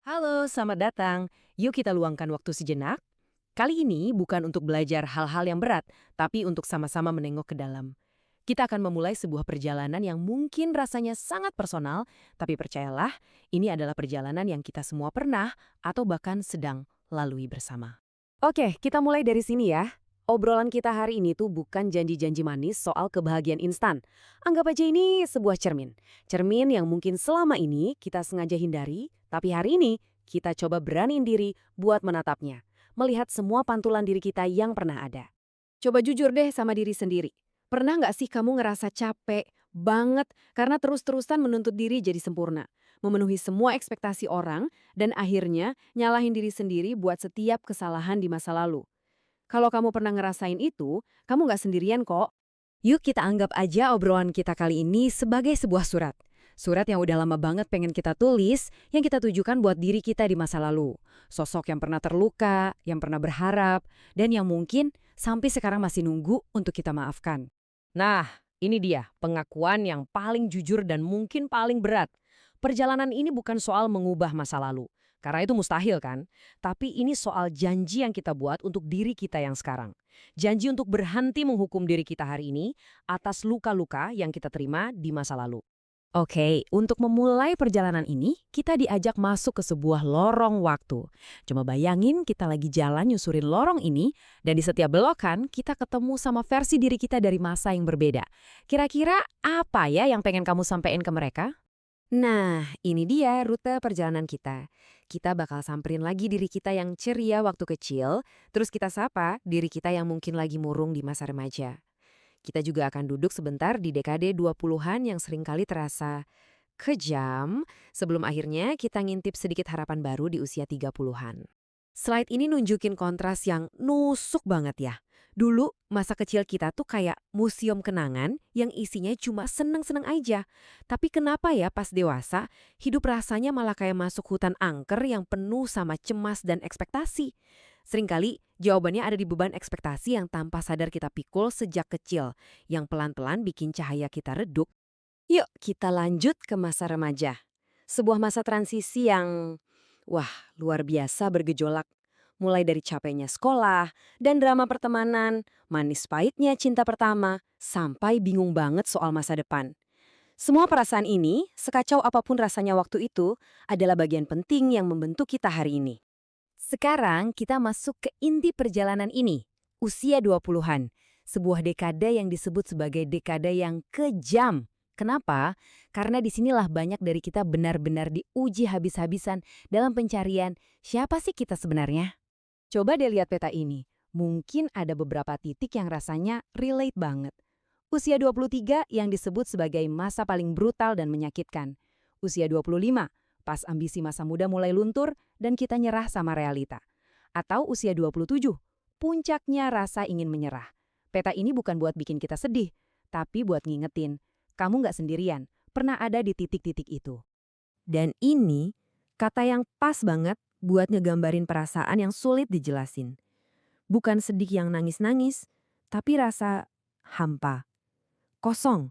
Halo, selamat datang. Yuk kita luangkan waktu sejenak. Kali ini bukan untuk belajar hal-hal yang berat, tapi untuk sama-sama menengok ke dalam. Kita akan memulai sebuah perjalanan yang mungkin rasanya sangat personal, tapi percayalah, ini adalah perjalanan yang kita semua pernah atau bahkan sedang lalui bersama. Oke, kita mulai dari sini ya. Obrolan kita hari ini tuh bukan janji-janji manis soal kebahagiaan instan. Anggap aja ini sebuah cermin. Cermin yang mungkin selama ini kita sengaja hindari, tapi hari ini kita coba beraniin diri buat menatapnya. Melihat semua pantulan diri kita yang pernah ada. Coba jujur deh sama diri sendiri. Pernah nggak sih kamu ngerasa capek banget karena terus-terusan menuntut diri jadi sempurna? Memenuhi semua ekspektasi orang dan akhirnya nyalahin diri sendiri buat setiap kesalahan di masa lalu. Kalau kamu pernah ngerasain itu, kamu nggak sendirian kok. Yuk kita anggap aja obrolan kita kali ini sebagai sebuah surat. Surat yang udah lama banget pengen kita tulis, yang kita tujukan buat diri kita di masa lalu. Sosok yang pernah terluka, yang pernah berharap, dan yang mungkin sampai sekarang masih nunggu untuk kita maafkan. Nah, ini dia pengakuan yang paling jujur dan mungkin paling berat. Perjalanan ini bukan soal mengubah masa lalu, karena itu mustahil kan? Tapi ini soal janji yang kita buat untuk diri kita yang sekarang. Janji untuk berhenti menghukum diri kita hari ini atas luka-luka yang kita terima di masa lalu. Oke, untuk memulai perjalanan ini, kita diajak masuk ke sebuah lorong waktu. Coba bayangin kita lagi jalan nyusurin lorong ini, dan di setiap belokan kita ketemu sama versi diri kita dari masa yang berbeda. Kira-kira apa ya yang pengen kamu sampaikan ke mereka? Nah, ini dia rute perjalanan kita. Kita bakal samperin lagi diri kita yang ceria waktu kecil, terus kita sapa diri kita yang mungkin lagi murung di masa remaja. Kita juga akan duduk sebentar di dekade 20-an yang seringkali terasa kejam, sebelum akhirnya kita ngintip sedikit harapan baru di usia 30-an. Slide ini nunjukin kontras yang nusuk banget ya. Dulu, masa kecil kita tuh kayak museum kenangan yang isinya cuma seneng-seneng aja. Tapi kenapa ya pas dewasa, hidup rasanya malah kayak masuk hutan angker yang penuh sama cemas dan ekspektasi. Seringkali jawabannya ada di beban ekspektasi yang tanpa sadar kita pikul sejak kecil, yang pelan-pelan bikin cahaya kita redup. Yuk kita lanjut ke masa remaja. Sebuah masa transisi yang, wah, luar biasa bergejolak. Mulai dari capeknya sekolah, dan drama pertemanan, manis pahitnya cinta pertama, sampai bingung banget soal masa depan. Semua perasaan ini, sekacau apapun rasanya waktu itu, adalah bagian penting yang membentuk kita hari ini. Sekarang kita masuk ke inti perjalanan ini, usia 20-an. Sebuah dekade yang disebut sebagai dekade yang kejam. Kenapa? Karena disinilah banyak dari kita benar-benar diuji habis-habisan dalam pencarian siapa sih kita sebenarnya. Coba deh lihat peta ini. Mungkin ada beberapa titik yang rasanya relate banget. Usia 23 yang disebut sebagai masa paling brutal dan menyakitkan. Usia 25, pas ambisi masa muda mulai luntur dan kita nyerah sama realita. Atau usia 27, puncaknya rasa ingin menyerah. Peta ini bukan buat bikin kita sedih, tapi buat ngingetin, kamu nggak sendirian, pernah ada di titik-titik itu. Dan ini kata yang pas banget buat ngegambarin perasaan yang sulit dijelasin. Bukan sedih yang nangis-nangis, tapi rasa hampa. Kosong.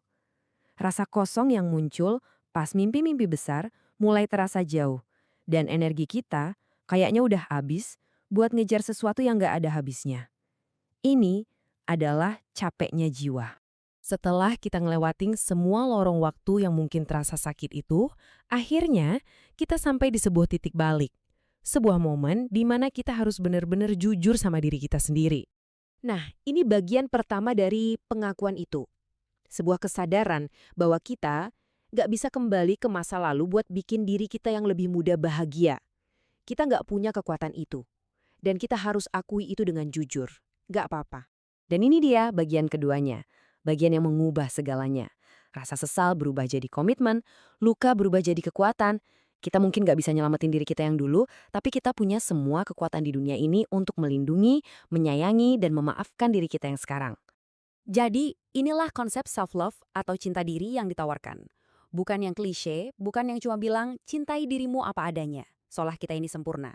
Rasa kosong yang muncul pas mimpi-mimpi besar mulai terasa jauh. Dan energi kita kayaknya udah habis buat ngejar sesuatu yang gak ada habisnya. Ini adalah capeknya jiwa. Setelah kita ngelewatin semua lorong waktu yang mungkin terasa sakit itu, akhirnya kita sampai di sebuah titik balik. Sebuah momen di mana kita harus benar-benar jujur sama diri kita sendiri. Nah, ini bagian pertama dari pengakuan itu. Sebuah kesadaran bahwa kita nggak bisa kembali ke masa lalu buat bikin diri kita yang lebih mudah bahagia. Kita nggak punya kekuatan itu. Dan kita harus akui itu dengan jujur. Nggak apa-apa. Dan ini dia bagian keduanya. Bagian yang mengubah segalanya. Rasa sesal berubah jadi komitmen, luka berubah jadi kekuatan. Kita mungkin nggak bisa nyelamatin diri kita yang dulu, tapi kita punya semua kekuatan di dunia ini untuk melindungi, menyayangi, dan memaafkan diri kita yang sekarang. Jadi, inilah konsep self-love atau cinta diri yang ditawarkan. Bukan yang klise, bukan yang cuma bilang, cintai dirimu apa adanya, seolah kita ini sempurna.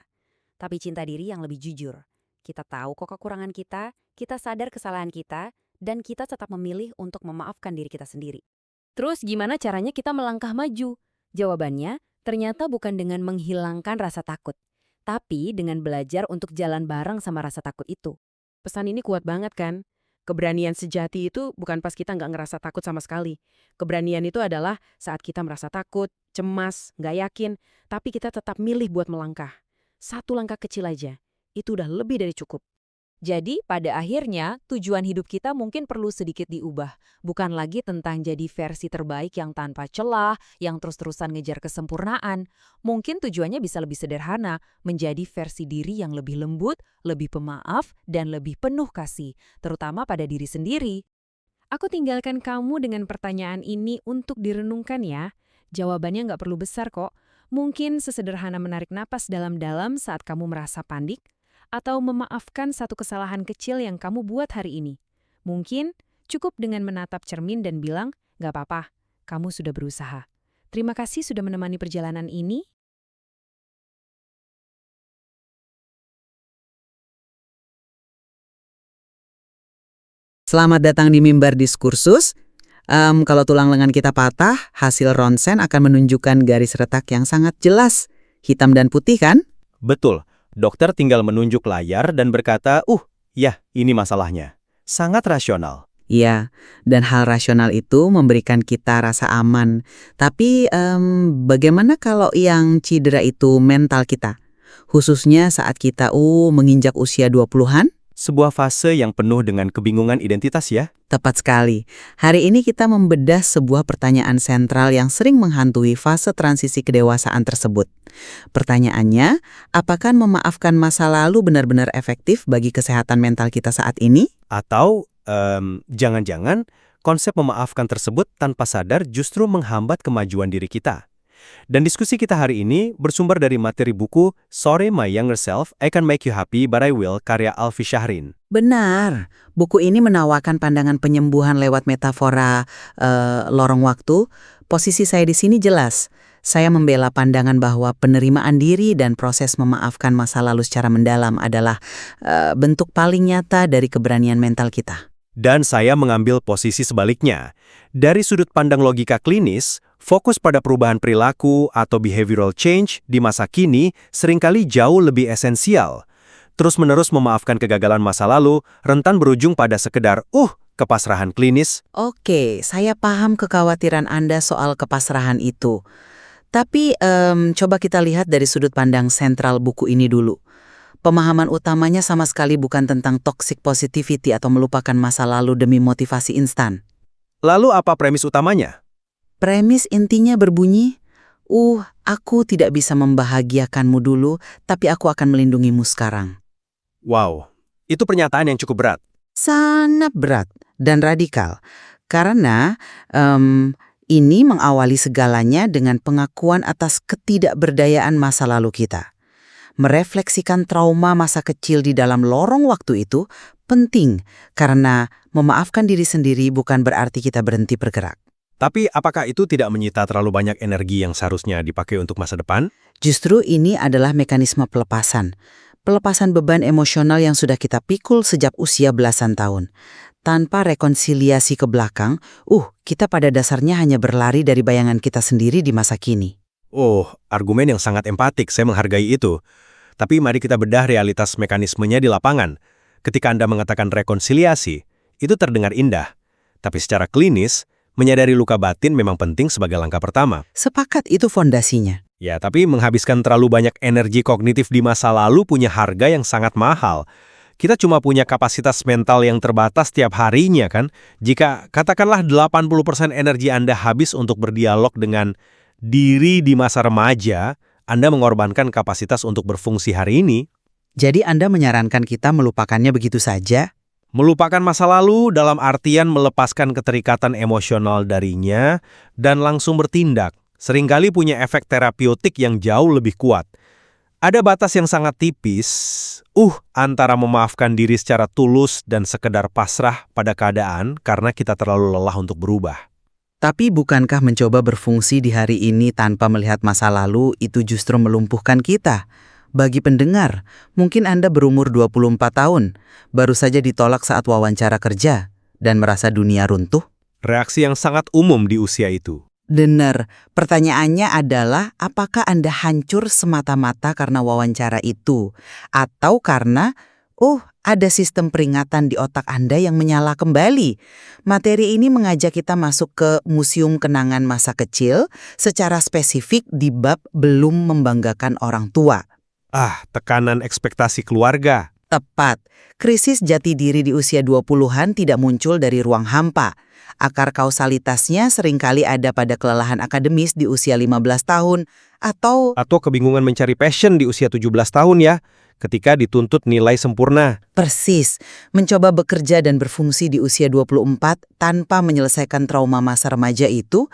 Tapi cinta diri yang lebih jujur. Kita tahu kok kekurangan kita sadar kesalahan kita, dan kita tetap memilih untuk memaafkan diri kita sendiri. Terus gimana caranya kita melangkah maju? Jawabannya, Ternyata bukan dengan menghilangkan rasa takut, tapi dengan belajar untuk jalan bareng sama rasa takut itu. Pesan ini kuat banget kan? Keberanian sejati itu bukan pas kita nggak ngerasa takut sama sekali. Keberanian itu adalah saat kita merasa takut, cemas, nggak yakin, tapi kita tetap milih buat melangkah. Satu langkah kecil aja, itu udah lebih dari cukup. Jadi, pada akhirnya, tujuan hidup kita mungkin perlu sedikit diubah. Bukan lagi tentang jadi versi terbaik yang tanpa celah, yang terus-terusan ngejar kesempurnaan. Mungkin tujuannya bisa lebih sederhana, menjadi versi diri yang lebih lembut, lebih pemaaf, dan lebih penuh kasih, terutama pada diri sendiri. Aku tinggalkan kamu dengan pertanyaan ini untuk direnungkan ya. Jawabannya nggak perlu besar kok. Mungkin sesederhana menarik napas dalam-dalam saat kamu merasa panik, atau memaafkan satu kesalahan kecil yang kamu buat hari ini. Mungkin cukup dengan menatap cermin dan bilang, nggak apa-apa, kamu sudah berusaha. Terima kasih sudah menemani perjalanan ini. Selamat datang di Mimbar Diskursus. Kalau tulang lengan kita patah, hasil ronsen akan menunjukkan garis retak yang sangat jelas. Hitam dan putih kan? Betul, dokter tinggal menunjuk layar dan berkata, ya, ini masalahnya. Sangat rasional. Iya, dan hal rasional itu memberikan kita rasa aman. Tapi bagaimana kalau yang cedera itu mental kita? Khususnya saat kita menginjak usia 20-an? Sebuah fase yang penuh dengan kebingungan identitas ya. Tepat sekali. Hari ini kita membedah sebuah pertanyaan sentral yang sering menghantui fase transisi kedewasaan tersebut. Pertanyaannya, apakah memaafkan masa lalu benar-benar efektif bagi kesehatan mental kita saat ini? Atau, jangan-jangan konsep memaafkan tersebut tanpa sadar justru menghambat kemajuan diri kita. Dan diskusi kita hari ini bersumber dari materi buku Sorry My Younger Self, I Can Make You Happy But I Will, karya Alfi Syahrin. Benar, buku ini menawarkan pandangan penyembuhan lewat metafora lorong waktu. Posisi saya di sini jelas. Saya membela pandangan bahwa penerimaan diri dan proses memaafkan masa lalu secara mendalam adalah bentuk paling nyata dari keberanian mental kita. Dan saya mengambil posisi sebaliknya. Dari sudut pandang logika klinis, fokus pada perubahan perilaku atau behavioral change di masa kini seringkali jauh lebih esensial. Terus-menerus memaafkan kegagalan masa lalu rentan berujung pada sekedar, kepasrahan klinis. Oke, saya paham kekhawatiran Anda soal kepasrahan itu. Tapi coba kita lihat dari sudut pandang sentral buku ini dulu. Pemahaman utamanya sama sekali bukan tentang toxic positivity atau melupakan masa lalu demi motivasi instan. Lalu apa premis utamanya? Premis intinya berbunyi, aku tidak bisa membahagiakanmu dulu, tapi aku akan melindungimu sekarang. Wow, itu pernyataan yang cukup berat. Sangat berat dan radikal. Karena ini mengawali segalanya dengan pengakuan atas ketidakberdayaan masa lalu kita. Merefleksikan trauma masa kecil di dalam lorong waktu itu penting karena memaafkan diri sendiri bukan berarti kita berhenti bergerak. Tapi apakah itu tidak menyita terlalu banyak energi yang seharusnya dipakai untuk masa depan? Justru ini adalah mekanisme pelepasan. Pelepasan beban emosional yang sudah kita pikul sejak usia belasan tahun. Tanpa rekonsiliasi ke belakang, kita pada dasarnya hanya berlari dari bayangan kita sendiri di masa kini. Argumen yang sangat empatik, saya menghargai itu. Tapi mari kita bedah realitas mekanismenya di lapangan. Ketika Anda mengatakan rekonsiliasi, itu terdengar indah. Tapi secara klinis, menyadari luka batin memang penting sebagai langkah pertama. Sepakat, itu fondasinya. Ya, tapi menghabiskan terlalu banyak energi kognitif di masa lalu punya harga yang sangat mahal. Kita cuma punya kapasitas mental yang terbatas tiap harinya kan? Jika katakanlah 80% energi Anda habis untuk berdialog dengan diri di masa remaja, Anda mengorbankan kapasitas untuk berfungsi hari ini. Jadi Anda menyarankan kita melupakannya begitu saja? Melupakan masa lalu dalam artian melepaskan keterikatan emosional darinya dan langsung bertindak. Seringkali punya efek terapeutik yang jauh lebih kuat. Ada batas yang sangat tipis, antara memaafkan diri secara tulus dan sekedar pasrah pada keadaan karena kita terlalu lelah untuk berubah. Tapi bukankah mencoba berfungsi di hari ini tanpa melihat masa lalu itu justru melumpuhkan kita? Bagi pendengar, mungkin Anda berumur 24 tahun, baru saja ditolak saat wawancara kerja, dan merasa dunia runtuh. Reaksi yang sangat umum di usia itu. Benar. Pertanyaannya adalah apakah Anda hancur semata-mata karena wawancara itu? Atau karena, ada sistem peringatan di otak Anda yang menyala kembali? Materi ini mengajak kita masuk ke museum kenangan masa kecil secara spesifik di bab belum membanggakan orang tua. Tekanan ekspektasi keluarga. Tepat. Krisis jati diri di usia 20-an tidak muncul dari ruang hampa. Akar kausalitasnya seringkali ada pada kelelahan akademis di usia 15 tahun atau Kebingungan mencari passion di usia 17 tahun ya, ketika dituntut nilai sempurna. persis mencoba bekerja dan berfungsi di usia 24 tanpa menyelesaikan trauma masa remaja itu,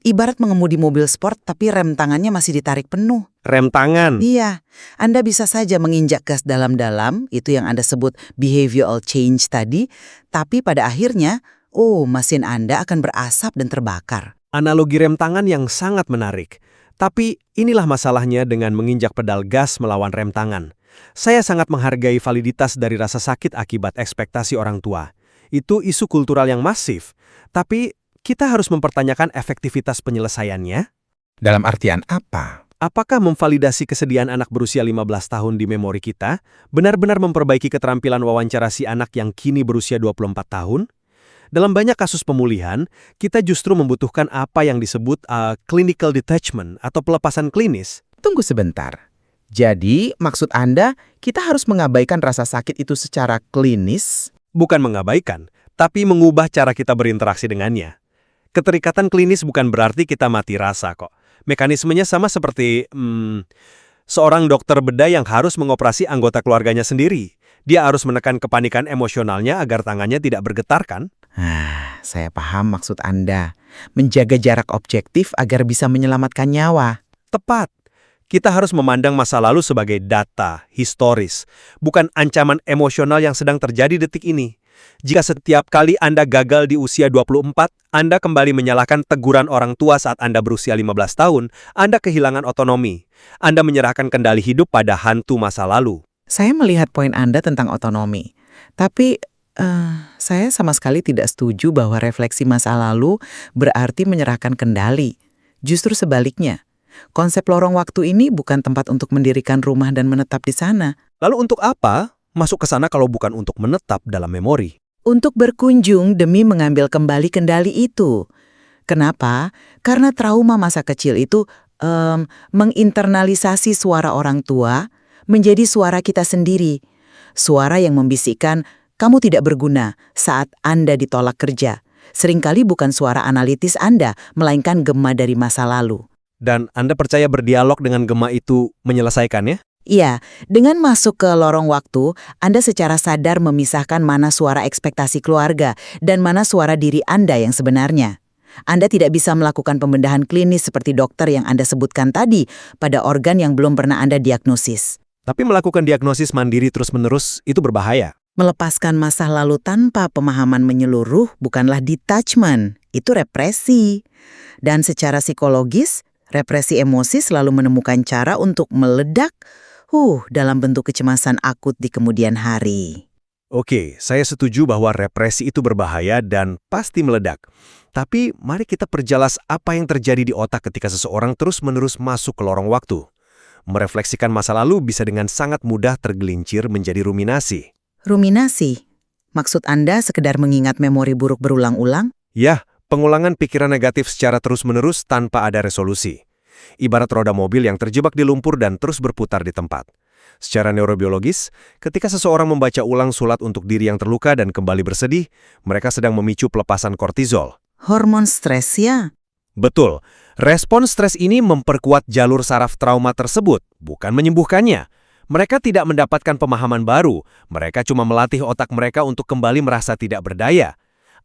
ibarat mengemudi mobil sport tapi rem tangannya masih ditarik penuh. Rem tangan. Iya, Anda bisa saja menginjak gas dalam-dalam, itu yang Anda sebut behavioral change tadi, tapi pada akhirnya, mesin Anda akan berasap dan terbakar. Analogi rem tangan yang sangat menarik. Tapi inilah masalahnya dengan menginjak pedal gas melawan rem tangan. Saya sangat menghargai validitas dari rasa sakit akibat ekspektasi orang tua. Itu isu kultural yang masif. Tapi kita harus mempertanyakan efektivitas penyelesaiannya. Dalam artian apa? Apakah memvalidasi kesedihan anak berusia 15 tahun di memori kita benar-benar memperbaiki keterampilan wawancara si anak yang kini berusia 24 tahun? Dalam banyak kasus pemulihan, kita justru membutuhkan apa yang disebut clinical detachment atau pelepasan klinis. Tunggu sebentar. Jadi, maksud Anda, kita harus mengabaikan rasa sakit itu secara klinis? Bukan mengabaikan, tapi mengubah cara kita berinteraksi dengannya. Keterikatan klinis bukan berarti kita mati rasa kok. Mekanismenya sama seperti seorang dokter bedah yang harus mengoperasi anggota keluarganya sendiri. Dia harus menekan kepanikan emosionalnya agar tangannya tidak bergetar kan? Saya paham maksud Anda. Menjaga jarak objektif agar bisa menyelamatkan nyawa. Tepat. Kita harus memandang masa lalu sebagai data, historis, bukan ancaman emosional yang sedang terjadi detik ini. Jika setiap kali Anda gagal di usia 24, Anda kembali menyalahkan teguran orang tua saat Anda berusia 15 tahun, Anda kehilangan otonomi. Anda menyerahkan kendali hidup pada hantu masa lalu. Saya melihat poin Anda tentang otonomi. Tapi, saya sama sekali tidak setuju bahwa refleksi masa lalu berarti menyerahkan kendali. Justru sebaliknya. Konsep lorong waktu ini bukan tempat untuk mendirikan rumah dan menetap di sana. Lalu untuk apa masuk ke sana kalau bukan untuk menetap dalam memori? Untuk berkunjung demi mengambil kembali kendali itu. Kenapa? Karena trauma masa kecil itu menginternalisasi suara orang tua menjadi suara kita sendiri. Suara yang membisikkan, kamu tidak berguna saat Anda ditolak kerja. Seringkali bukan suara analitis Anda, melainkan gema dari masa lalu. Dan Anda percaya berdialog dengan gema itu menyelesaikannya? Iya, dengan masuk ke lorong waktu, Anda secara sadar memisahkan mana suara ekspektasi keluarga dan mana suara diri Anda yang sebenarnya. Anda tidak bisa melakukan pembedahan klinis seperti dokter yang Anda sebutkan tadi pada organ yang belum pernah Anda diagnosis. Tapi melakukan diagnosis mandiri terus-menerus itu berbahaya. Melepaskan masa lalu tanpa pemahaman menyeluruh bukanlah detachment, itu represi. Dan secara psikologis, represi emosi selalu menemukan cara untuk meledak dalam bentuk kecemasan akut di kemudian hari. Oke, saya setuju bahwa represi itu berbahaya dan pasti meledak. Tapi mari kita perjelas apa yang terjadi di otak ketika seseorang terus-menerus masuk ke lorong waktu. Merefleksikan masa lalu bisa dengan sangat mudah tergelincir menjadi ruminasi. Ruminasi? Maksud Anda sekedar mengingat memori buruk berulang-ulang? Ya, pengulangan pikiran negatif secara terus-menerus tanpa ada resolusi. Ibarat roda mobil yang terjebak di lumpur dan terus berputar di tempat. Secara neurobiologis, ketika seseorang membaca ulang sulat untuk diri yang terluka dan kembali bersedih, mereka sedang memicu pelepasan kortisol. Hormon stres ya? Betul. Respon stres ini memperkuat jalur saraf trauma tersebut, bukan menyembuhkannya. Mereka tidak mendapatkan pemahaman baru, mereka cuma melatih otak mereka untuk kembali merasa tidak berdaya.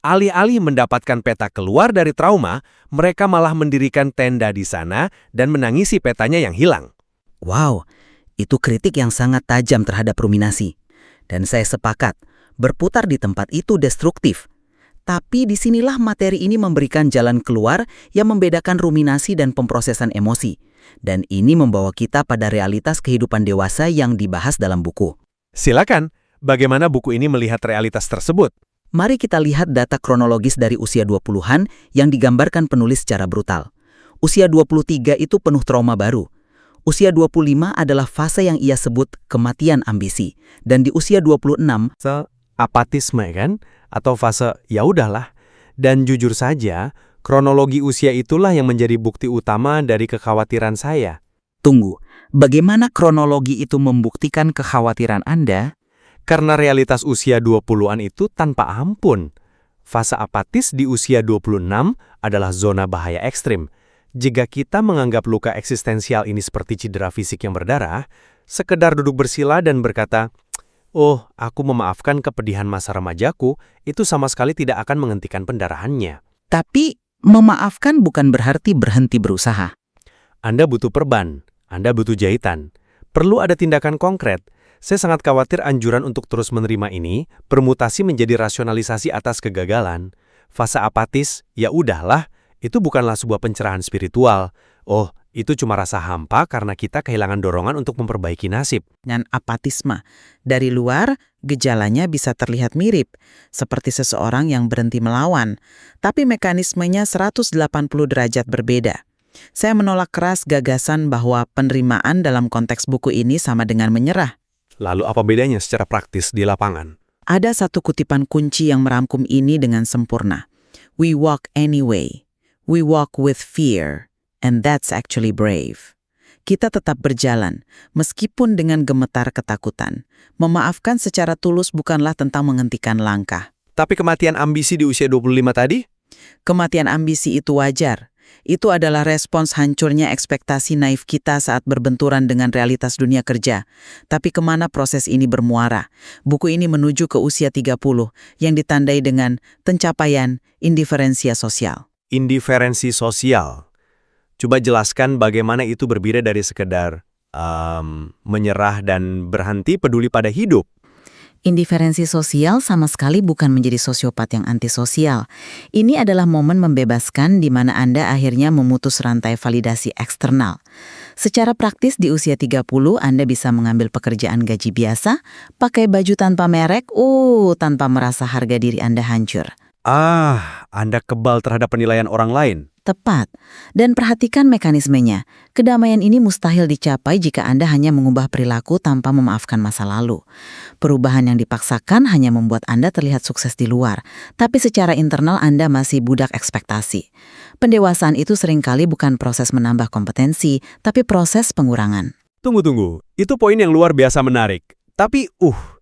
Alih-alih mendapatkan peta keluar dari trauma, mereka malah mendirikan tenda di sana dan menangisi petanya yang hilang. Wow, itu kritik yang sangat tajam terhadap ruminasi. Dan saya sepakat, berputar di tempat itu destruktif. Tapi disinilah materi ini memberikan jalan keluar yang membedakan ruminasi dan pemrosesan emosi. Dan ini membawa kita pada realitas kehidupan dewasa yang dibahas dalam buku. Silakan, bagaimana buku ini melihat realitas tersebut? Mari kita lihat data kronologis dari usia 20-an yang digambarkan penulis secara brutal. Usia 23 itu penuh trauma baru. Usia 25 adalah fase yang ia sebut kematian ambisi. Dan di usia 26, Fase apatisme kan? Atau fase ya udahlah. Dan jujur saja, kronologi usia itulah yang menjadi bukti utama dari kekhawatiran saya. tunggu, bagaimana kronologi itu membuktikan kekhawatiran Anda? Karena realitas usia 20-an itu tanpa ampun. Fase apatis di usia 26 adalah zona bahaya ekstrim. Jika kita menganggap luka eksistensial ini seperti cedera fisik yang berdarah, sekedar duduk bersila dan berkata, "Oh, aku memaafkan kepedihan masa remajaku," itu sama sekali tidak akan menghentikan pendarahannya. Tapi, memaafkan bukan berarti berhenti berusaha. Anda butuh perban, Anda butuh jahitan. Perlu ada tindakan konkret. Saya sangat khawatir anjuran untuk terus menerima ini bermutasi menjadi rasionalisasi atas kegagalan. Fase apatis, ya udahlah, itu bukanlah sebuah pencerahan spiritual. Oh, itu cuma rasa hampa karena kita kehilangan dorongan untuk memperbaiki nasib. Dan apatisme. Dari luar, gejalanya bisa terlihat mirip, seperti seseorang yang berhenti melawan. Tapi mekanismenya 180 derajat berbeda. Saya menolak keras gagasan bahwa penerimaan dalam konteks buku ini sama dengan menyerah. Lalu apa bedanya secara praktis di lapangan? Ada satu kutipan kunci yang merangkum ini dengan sempurna. We walk anyway. We walk with fear. And that's actually brave. Kita tetap berjalan, meskipun dengan gemetar ketakutan. Memaafkan secara tulus bukanlah tentang menghentikan langkah. Tapi kematian ambisi di usia 25 tadi? Kematian ambisi itu wajar. Itu adalah respons hancurnya ekspektasi naif kita saat berbenturan dengan realitas dunia kerja. Tapi kemana proses ini bermuara? Buku ini menuju ke usia 30 yang ditandai dengan pencapaian indiferensia sosial. Indiferensi sosial. Coba jelaskan bagaimana itu berbeda dari sekedar menyerah dan berhenti peduli pada hidup. Indiferensi sosial sama sekali bukan menjadi sosiopat yang antisosial. Ini adalah momen membebaskan di mana Anda akhirnya memutus rantai validasi eksternal. Secara praktis di usia 30, Anda bisa mengambil pekerjaan gaji biasa, pakai baju tanpa merek, tanpa merasa harga diri Anda hancur. Anda kebal terhadap penilaian orang lain. Tepat. Dan perhatikan mekanismenya. Kedamaian ini mustahil dicapai jika Anda hanya mengubah perilaku tanpa memaafkan masa lalu. Perubahan yang dipaksakan hanya membuat Anda terlihat sukses di luar, tapi secara internal Anda masih budak ekspektasi. Pendewasaan itu seringkali bukan proses menambah kompetensi, tapi proses pengurangan. Tunggu. Itu poin yang luar biasa menarik. Tapi,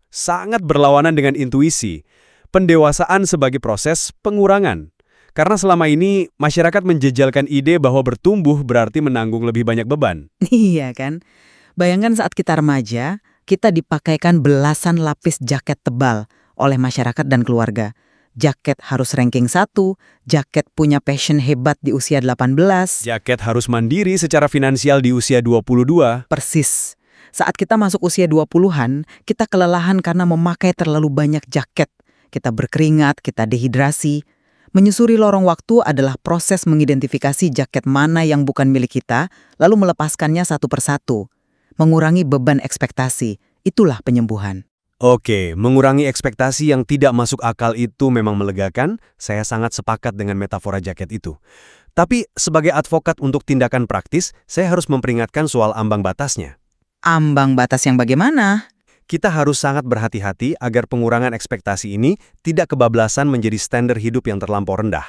sangat berlawanan dengan intuisi. Pendewasaan sebagai proses pengurangan. Karena selama ini, masyarakat menjejalkan ide bahwa bertumbuh berarti menanggung lebih banyak beban. Iya kan? Bayangkan saat kita remaja, kita dipakaikan belasan lapis jaket tebal oleh masyarakat dan keluarga. Jaket harus ranking 1, jaket punya passion hebat di usia 18. Jaket harus mandiri secara finansial di usia 22. Persis. Saat kita masuk usia 20-an, kita kelelahan karena memakai terlalu banyak jaket. Kita berkeringat, kita dehidrasi. Menyusuri lorong waktu adalah proses mengidentifikasi jaket mana yang bukan milik kita, lalu melepaskannya satu persatu. Mengurangi beban ekspektasi, itulah penyembuhan. Oke, mengurangi ekspektasi yang tidak masuk akal itu memang melegakan. Saya sangat sepakat dengan metafora jaket itu. Tapi sebagai advokat untuk tindakan praktis, saya harus memperingatkan soal ambang batasnya. Ambang batas yang bagaimana? Kita harus sangat berhati-hati agar pengurangan ekspektasi ini tidak kebablasan menjadi standar hidup yang terlampau rendah.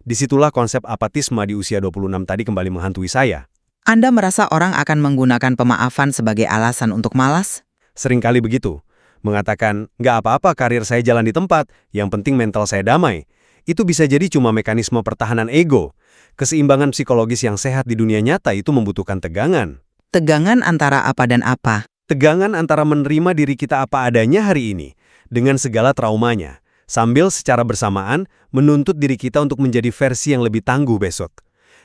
Disitulah konsep apatisme di usia 26 tadi kembali menghantui saya. Anda merasa orang akan menggunakan pemaafan sebagai alasan untuk malas? Seringkali begitu. Mengatakan, nggak apa-apa karir saya jalan di tempat, yang penting mental saya damai. Itu bisa jadi cuma mekanisme pertahanan ego. Keseimbangan psikologis yang sehat di dunia nyata itu membutuhkan tegangan. Tegangan antara apa dan apa? Tegangan antara menerima diri kita apa adanya hari ini, dengan segala traumanya, sambil secara bersamaan menuntut diri kita untuk menjadi versi yang lebih tangguh besok.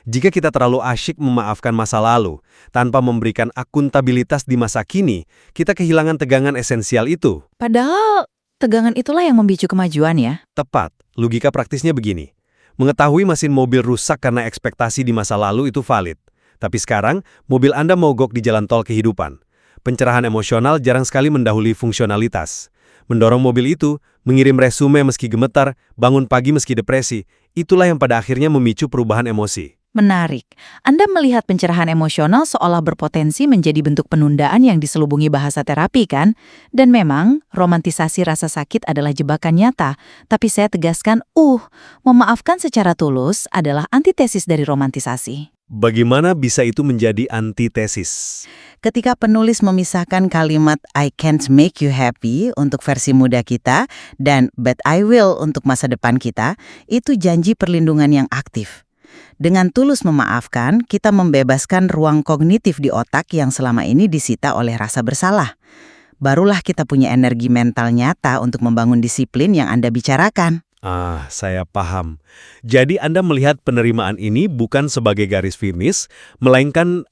Jika kita terlalu asyik memaafkan masa lalu, tanpa memberikan akuntabilitas di masa kini, kita kehilangan tegangan esensial itu. Padahal tegangan itulah yang memicu kemajuan ya. Tepat, logika praktisnya begini. Mengetahui mesin mobil rusak karena ekspektasi di masa lalu itu valid. Tapi sekarang, mobil Anda mogok di jalan tol kehidupan. Pencerahan emosional jarang sekali mendahului fungsionalitas. Mendorong mobil itu, mengirim resume meski gemetar, bangun pagi meski depresi, itulah yang pada akhirnya memicu perubahan emosi. Menarik. Anda melihat pencerahan emosional seolah berpotensi menjadi bentuk penundaan yang diselubungi bahasa terapi, kan? Dan memang, romantisasi rasa sakit adalah jebakan nyata. Tapi saya tegaskan, memaafkan secara tulus adalah antitesis dari romantisasi. Bagaimana bisa itu menjadi antitesis? Ketika penulis memisahkan kalimat I can't make you happy untuk versi muda kita dan but I will untuk masa depan kita, itu janji perlindungan yang aktif. Dengan tulus memaafkan, kita membebaskan ruang kognitif di otak yang selama ini disita oleh rasa bersalah. Barulah kita punya energi mental nyata untuk membangun disiplin yang Anda bicarakan. Saya paham. Jadi Anda melihat penerimaan ini bukan sebagai garis finish, melainkan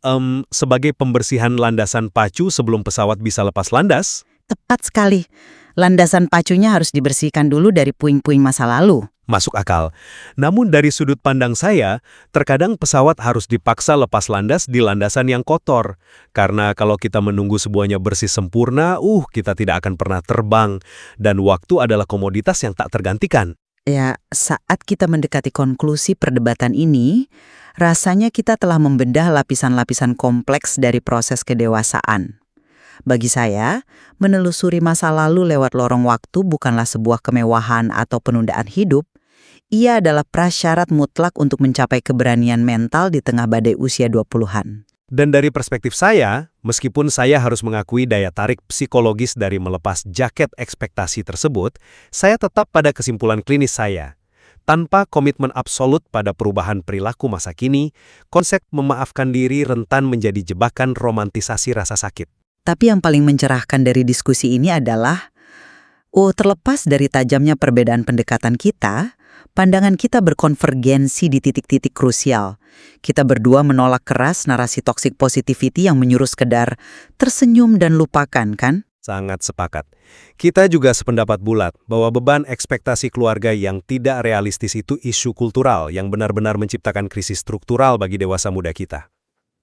sebagai pembersihan landasan pacu sebelum pesawat bisa lepas landas? Tepat sekali. Landasan pacunya harus dibersihkan dulu dari puing-puing masa lalu. Masuk akal. Namun dari sudut pandang saya, terkadang pesawat harus dipaksa lepas landas di landasan yang kotor. Karena kalau kita menunggu semuanya bersih sempurna, kita tidak akan pernah terbang. Dan waktu adalah komoditas yang tak tergantikan. Ya, saat kita mendekati konklusi perdebatan ini, rasanya kita telah membedah lapisan-lapisan kompleks dari proses kedewasaan. Bagi saya, menelusuri masa lalu lewat lorong waktu bukanlah sebuah kemewahan atau penundaan hidup. Ia adalah prasyarat mutlak untuk mencapai keberanian mental di tengah badai usia 20-an. Dan dari perspektif saya, meskipun saya harus mengakui daya tarik psikologis dari melepas jaket ekspektasi tersebut, saya tetap pada kesimpulan klinis saya. Tanpa komitmen absolut pada perubahan perilaku masa kini, konsep memaafkan diri rentan menjadi jebakan romantisasi rasa sakit. Tapi yang paling mencerahkan dari diskusi ini adalah, terlepas dari tajamnya perbedaan pendekatan kita, pandangan kita berkonvergensi di titik-titik krusial. Kita berdua menolak keras narasi toxic positivity yang menyuruh sekedar tersenyum dan lupakan, kan? Sangat sepakat. Kita juga sependapat bulat bahwa beban ekspektasi keluarga yang tidak realistis itu isu kultural yang benar-benar menciptakan krisis struktural bagi dewasa muda kita.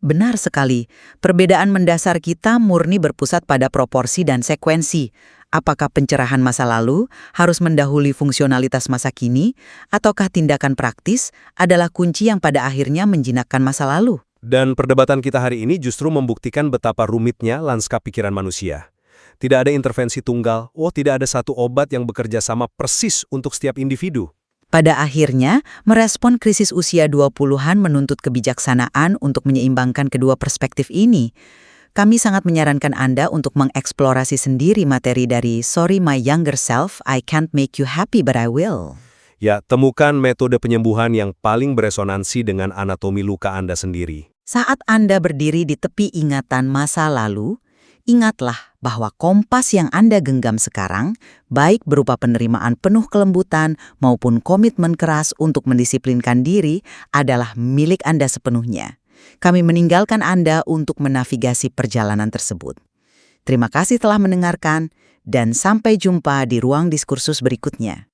Benar sekali. Perbedaan mendasar kita murni berpusat pada proporsi dan sekuensi. Apakah pencerahan masa lalu harus mendahului fungsionalitas masa kini, ataukah tindakan praktis adalah kunci yang pada akhirnya menjinakkan masa lalu? Dan perdebatan kita hari ini justru membuktikan betapa rumitnya lanskap pikiran manusia. Tidak ada intervensi tunggal, tidak ada satu obat yang bekerja sama persis untuk setiap individu. Pada akhirnya, merespon krisis usia 20-an menuntut kebijaksanaan untuk menyeimbangkan kedua perspektif ini. Kami sangat menyarankan Anda untuk mengeksplorasi sendiri materi dari Sorry My Younger Self, I Can't Make You Happy But I Will. Ya, temukan metode penyembuhan yang paling beresonansi dengan anatomi luka Anda sendiri. Saat Anda berdiri di tepi ingatan masa lalu, ingatlah bahwa kompas yang Anda genggam sekarang, baik berupa penerimaan penuh kelembutan maupun komitmen keras untuk mendisiplinkan diri, adalah milik Anda sepenuhnya. Kami meninggalkan Anda untuk menavigasi perjalanan tersebut. Terima kasih telah mendengarkan, dan sampai jumpa di ruang diskursus berikutnya.